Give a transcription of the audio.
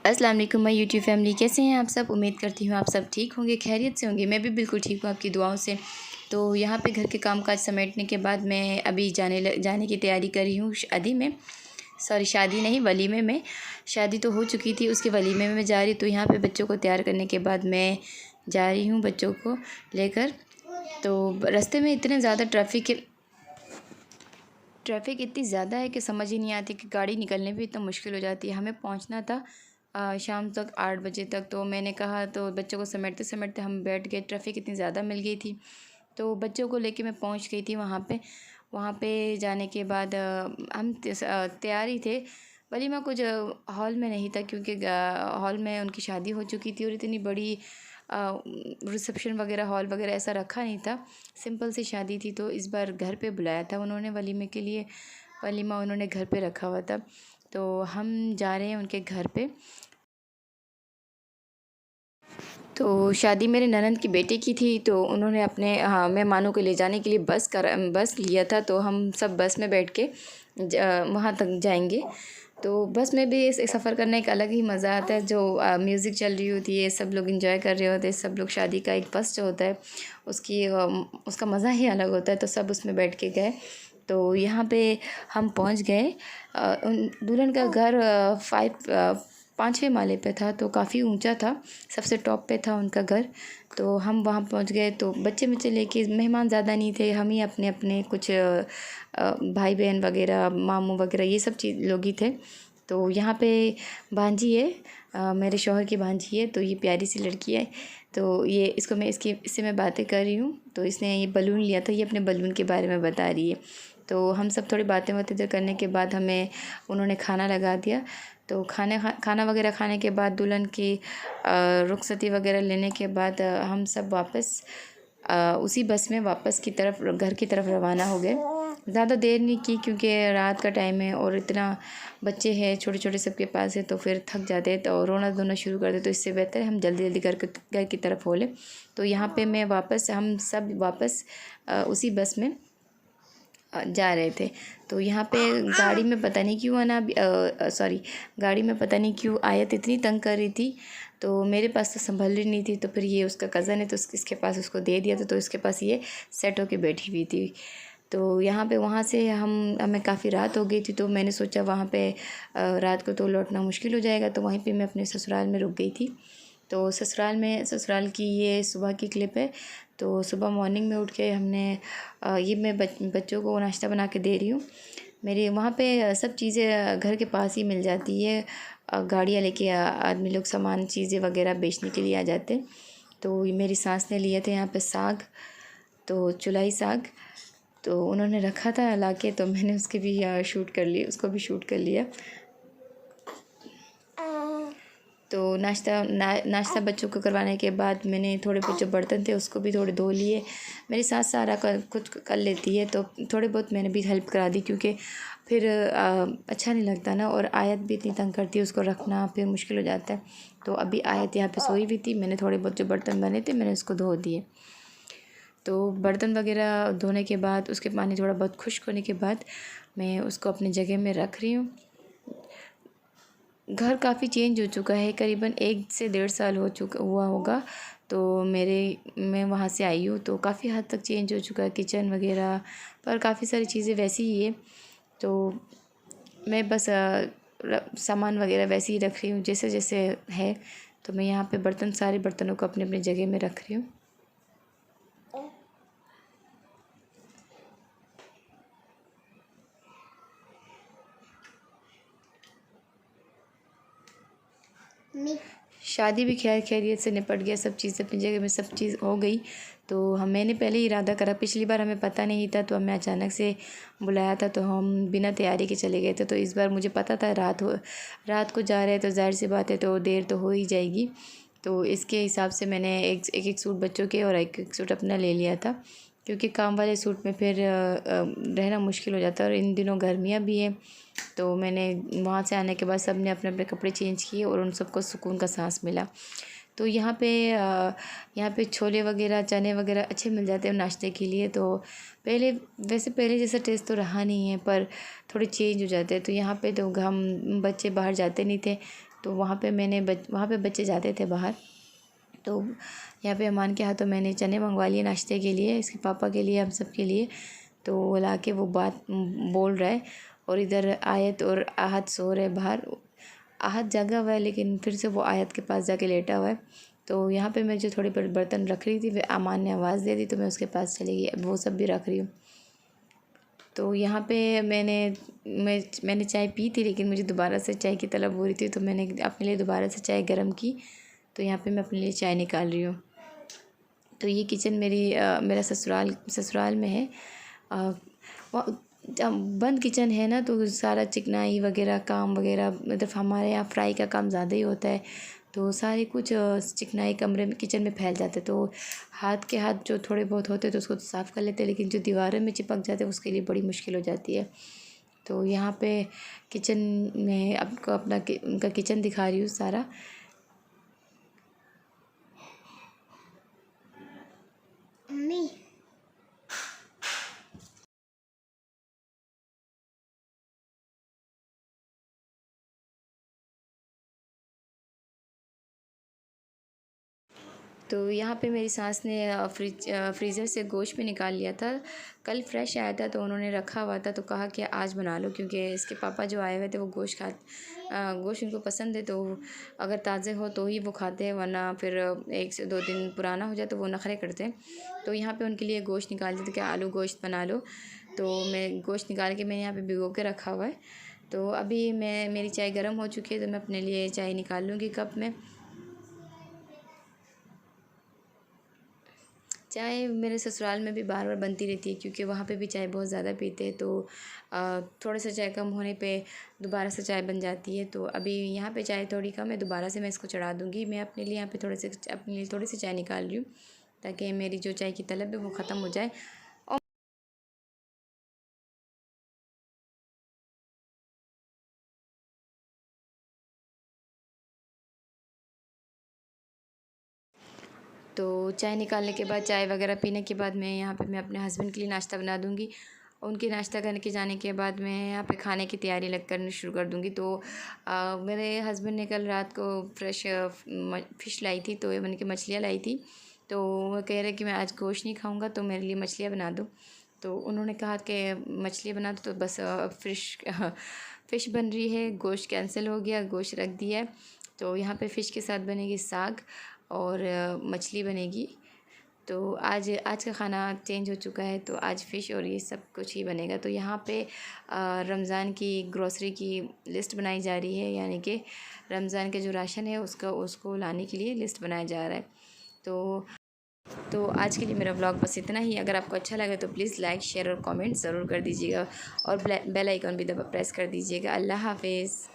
अस्सलाम वालेकुम my YouTube family, कैसे हैं आप सब। उम्मीद करती हूँ आप सब ठीक होंगे, खैरियत से होंगे। मैं भी बिल्कुल ठीक हूँ आपकी दुआओं से। तो यहाँ पे घर के कामकाज समेटने के बाद मैं अभी जाने की तैयारी कर रही हूँ शादी में। सॉरी, शादी नहीं, वलीमे में। शादी तो हो चुकी थी, उसके वलीमे में मैं जा रही। तो यहाँ पे बच्चों को तैयार करने के बाद मैं जा रही हूँ बच्चों को लेकर। तो रास्ते में इतने ज़्यादा ट्रैफिक इतनी ज़्यादा है कि समझ ही नहीं आती कि गाड़ी निकलने भी इतना मुश्किल हो जाती है। हमें पहुंचना था शाम तक 8 बजे तक। तो मैंने कहा, तो बच्चों को समेटते समेटते हम बैठ गए। ट्रैफिक इतनी ज़्यादा मिल गई थी, तो बच्चों को लेके मैं पहुंच गई थी वहाँ पे जाने के बाद हम तैयार ही थे। वलीमा कुछ हॉल में नहीं था, क्योंकि हॉल में उनकी शादी हो चुकी थी और इतनी बड़ी रिसेप्शन वगैरह हॉल वगैरह ऐसा रखा नहीं था। सिंपल सी शादी थी। तो इस बार घर पे बुलाया था उन्होंने वलीमे के लिए। वलीमा उन्होंने घर पे रखा हुआ था। तो हम जा रहे हैं उनके घर पे। तो शादी मेरे ननंद की बेटे की थी। तो उन्होंने अपने मेहमानों को ले जाने के लिए बस लिया था। तो हम सब बस में बैठ के वहाँ तक जाएंगे। तो बस में भी इस सफ़र करने का अलग ही मज़ा आता है। जो म्यूज़िक चल रही होती है, सब लोग इंजॉय कर रहे होते हैं। सब लोग, शादी का एक बस जो होता है उसका मज़ा ही अलग होता है। तो सब उसमें बैठ के गए। तो यहाँ पे हम पहुँच गए। दुल्हन का घर 5वें माले पे था, तो काफ़ी ऊंचा था, सबसे टॉप पे था उनका घर। तो हम वहाँ पहुँच गए। तो बच्चे लेके, मेहमान ज़्यादा नहीं थे, हम ही अपने अपने कुछ भाई बहन वगैरह, मामू वगैरह, ये सब चीज़ लोग ही थे। तो यहाँ पे भांजी है, मेरे शौहर की भांजी है। तो ये प्यारी सी लड़की है। तो ये इससे मैं बातें कर रही हूँ। तो इसने ये बलून लिया था, ये अपने बलून के बारे में बता रही है। तो हम सब थोड़ी बातें इधर करने के बाद हमें उन्होंने खाना लगा दिया। तो खाना वगैरह खाने के बाद, दुल्हन की रुखसती वगैरह लेने के बाद हम सब वापस उसी बस में वापस की तरफ, घर की तरफ रवाना हो गए। ज़्यादा देर नहीं की, क्योंकि रात का टाइम है और इतना बच्चे हैं छोटे छोटे सबके पास है, तो फिर थक जाते हैं तो रोना धोना शुरू कर दे। तो इससे बेहतर है हम जल्दी जल्दी घर की तरफ हो ले। तो यहाँ पे हम सब वापस उसी बस में जा रहे थे। तो यहाँ पे गाड़ी में पता नहीं क्यों आयत इतनी तंग कर रही थी। तो मेरे पास तो संभल रही नहीं थी। तो फिर ये उसका कज़न है, तो इसके पास उसको दे दिया था। तो इसके पास ये सेट होके बैठी हुई थी। तो यहाँ पे, वहाँ से हमें काफ़ी रात हो गई थी। तो मैंने सोचा वहाँ पे रात को तो लौटना मुश्किल हो जाएगा। तो वहीं पे मैं अपने ससुराल में रुक गई थी। तो ससुराल की ये सुबह की क्लिप है। तो सुबह मॉर्निंग में उठ के ये मैं बच्चों को नाश्ता बना के दे रही हूँ। मेरे वहाँ पे सब चीज़ें घर के पास ही मिल जाती है। गाड़ियाँ लेके आदमी लोग सामान, चीज़ें वगैरह बेचने के लिए आ जाते हैं। तो ये मेरी सास ने लिए थे यहाँ पे साग, तो चुलाई साग। तो उन्होंने रखा था ला के, तो मैंने उसको भी शूट कर लिया। तो नाश्ता बच्चों को करवाने के बाद मैंने थोड़े बहुत जो बर्तन थे उसको भी थोड़े धो लिए। मेरी सास सारा कुछ कर लेती है, तो थोड़े बहुत मैंने भी हेल्प करा दी, क्योंकि फिर अच्छा नहीं लगता ना। और आयत भी इतनी तंग करती है, उसको रखना फिर मुश्किल हो जाता है। तो अभी आयत यहाँ पे सोई हुई थी, मैंने थोड़े बहुत जो बर्तन बने थे मैंने उसको धो दिए। तो बर्तन वगैरह धोने के बाद, उसके पानी थोड़ा बहुत खुश्क होने के बाद, मैं उसको अपनी जगह में रख रही हूँ। घर काफ़ी चेंज हो चुका है, करीबन 1 से 1.5 साल हुआ होगा। तो मैं वहाँ से आई हूँ, तो काफ़ी हद तक चेंज हो चुका है किचन वगैरह, पर काफ़ी सारी चीज़ें वैसी ही है। तो मैं बस सामान वगैरह वैसे ही रख रही हूँ जैसे जैसे है। तो मैं यहाँ पे सारे बर्तनों को अपने अपने जगह में रख रही हूँ। शादी भी खैरियत से निपट गया, सब चीज़ अपनी जगह में, सब चीज़ हो गई। तो मैंने पहले ही इरादा करा, पिछली बार हमें पता नहीं था, तो हमें अचानक से बुलाया था, तो हम बिना तैयारी के चले गए थे। तो इस बार मुझे पता था रात को जा रहे हैं, तो ज़ाहिर सी बात है तो देर तो हो ही जाएगी। तो इसके हिसाब से मैंने एक सूट बच्चों के और एक सूट अपना ले लिया था, क्योंकि काम वाले सूट में फिर रहना मुश्किल हो जाता है। और इन दिनों गर्मियाँ भी हैं। तो मैंने वहाँ से आने के बाद सब ने अपने अपने कपड़े चेंज किए और उन सबको सुकून का सांस मिला। तो यहाँ पे छोले वगैरह, चने वगैरह अच्छे मिल जाते हैं नाश्ते के लिए। तो पहले जैसा टेस्ट तो रहा नहीं है, पर थोड़े चेंज हो जाते हैं। तो यहाँ पे तो हम बच्चे बाहर जाते नहीं थे, तो वहाँ पे बच्चे जाते थे बाहर। तो यहाँ पे अमान के हाथों मैंने चने मंगवा लिए नाश्ते के लिए, इसके पापा के लिए, हम सब के लिए। तो वो ला के वो बात बोल रहा है और इधर आयत और आहत सो रहे बाहर। आहत जगा हुआ है लेकिन फिर से वो आयत के पास जाके लेटा हुआ है। तो यहाँ पे मैं जो थोड़ी बर्तन रख रही थी, वे अमान ने आवाज़ दे दी तो मैं उसके पास चली गई। अब वो सब भी रख रही हूँ। तो यहाँ पे मैंने चाय पी थी लेकिन मुझे दोबारा से चाय की तलब हो रही थी, तो मैंने अपने लिए दोबारा से चाय गर्म की। तो यहाँ पे मैं अपने लिए चाय निकाल रही हूँ। तो ये किचन मेरा ससुराल में है। जब बंद किचन है ना तो सारा चिकनाई वगैरह काम वगैरह, मतलब हमारे यहाँ फ्राई का काम ज़्यादा ही होता है। तो सारे कुछ चिकनाई कमरे में किचन में फैल जाते, तो हाथ के हाथ जो थोड़े बहुत होते तो उसको तो साफ़ कर लेते हैं, लेकिन जो दीवारों में चिपक जाते हैं उसके लिए बड़ी मुश्किल हो जाती है। तो यहाँ पे किचन में आपको उनका किचन दिखा रही हूँ सारा। मम्मी तो यहाँ पे मेरी सास ने फ्रीज़र से गोश्त भी निकाल लिया था। कल फ्रेश आया था तो उन्होंने रखा हुआ था, तो कहा कि आज बना लो, क्योंकि इसके पापा जो आए हुए थे वो गोश्त उनको पसंद है। तो अगर ताज़े हो तो ही वो खाते हैं, वरना फिर 1 से 2 दिन पुराना हो जाए तो वो नखरे करते हैं। तो यहाँ पे उनके लिए गोश्त निकाल दिया था कि आलू गोश्त बना लो। तो मैं गोश्त निकाल के मैंने यहाँ पे भिगो के रखा हुआ है। तो अभी मेरी चाय गर्म हो चुकी है, तो मैं अपने लिए चाय निकाल लूँगी कप में। चाय मेरे ससुराल में भी बार बार बनती रहती है, क्योंकि वहाँ पे भी चाय बहुत ज़्यादा पीते हैं। तो थोड़ा सा चाय कम होने पे दोबारा से चाय बन जाती है। तो अभी यहाँ पे चाय थोड़ी कम है, दोबारा से मैं इसको चढ़ा दूँगी। मैं अपने लिए यहाँ पे अपने लिए थोड़ी सी चाय निकाल रही हूँ, ताकि मेरी जो चाय की तलब है वो ख़त्म हो जाए। तो चाय निकालने के बाद, चाय वगैरह पीने के बाद मैं अपने हस्बैंड के लिए नाश्ता बना दूँगी। उनके नाश्ता करने के जाने के बाद मैं यहाँ पे खाने की तैयारी करनी शुरू कर दूँगी। तो मेरे हस्बैंड ने कल रात को फ्रेश फ़िश लाई थी, तो मैंने कि मछलियाँ लाई थी। तो वो कह रहे कि मैं आज गोश्त नहीं खाऊँगा, तो मेरे लिए मछलियाँ बना दो। तो उन्होंने कहा कि मछलियाँ बना दो, तो बस फ़िश बन रही है, गोश्त कैंसिल हो गया, गोश्त रख दिया है। तो यहाँ पे फ़िश के साथ बनेगी साग और मछली बनेगी। तो आज का खाना चेंज हो चुका है, तो आज फ़िश और ये सब कुछ ही बनेगा। तो यहाँ पे रमज़ान की ग्रॉसरी की लिस्ट बनाई जा रही है, यानी कि रमज़ान के जो राशन है उसको लाने के लिए लिस्ट बनाया जा रहा है। तो आज के लिए मेरा व्लॉग बस इतना ही। अगर आपको अच्छा लगे तो प्लीज़ लाइक, शेयर और कमेंट ज़रूर कर दीजिएगा, और बेल आइकन भी प्रेस कर दीजिएगा। अल्लाह हाफ़िज़।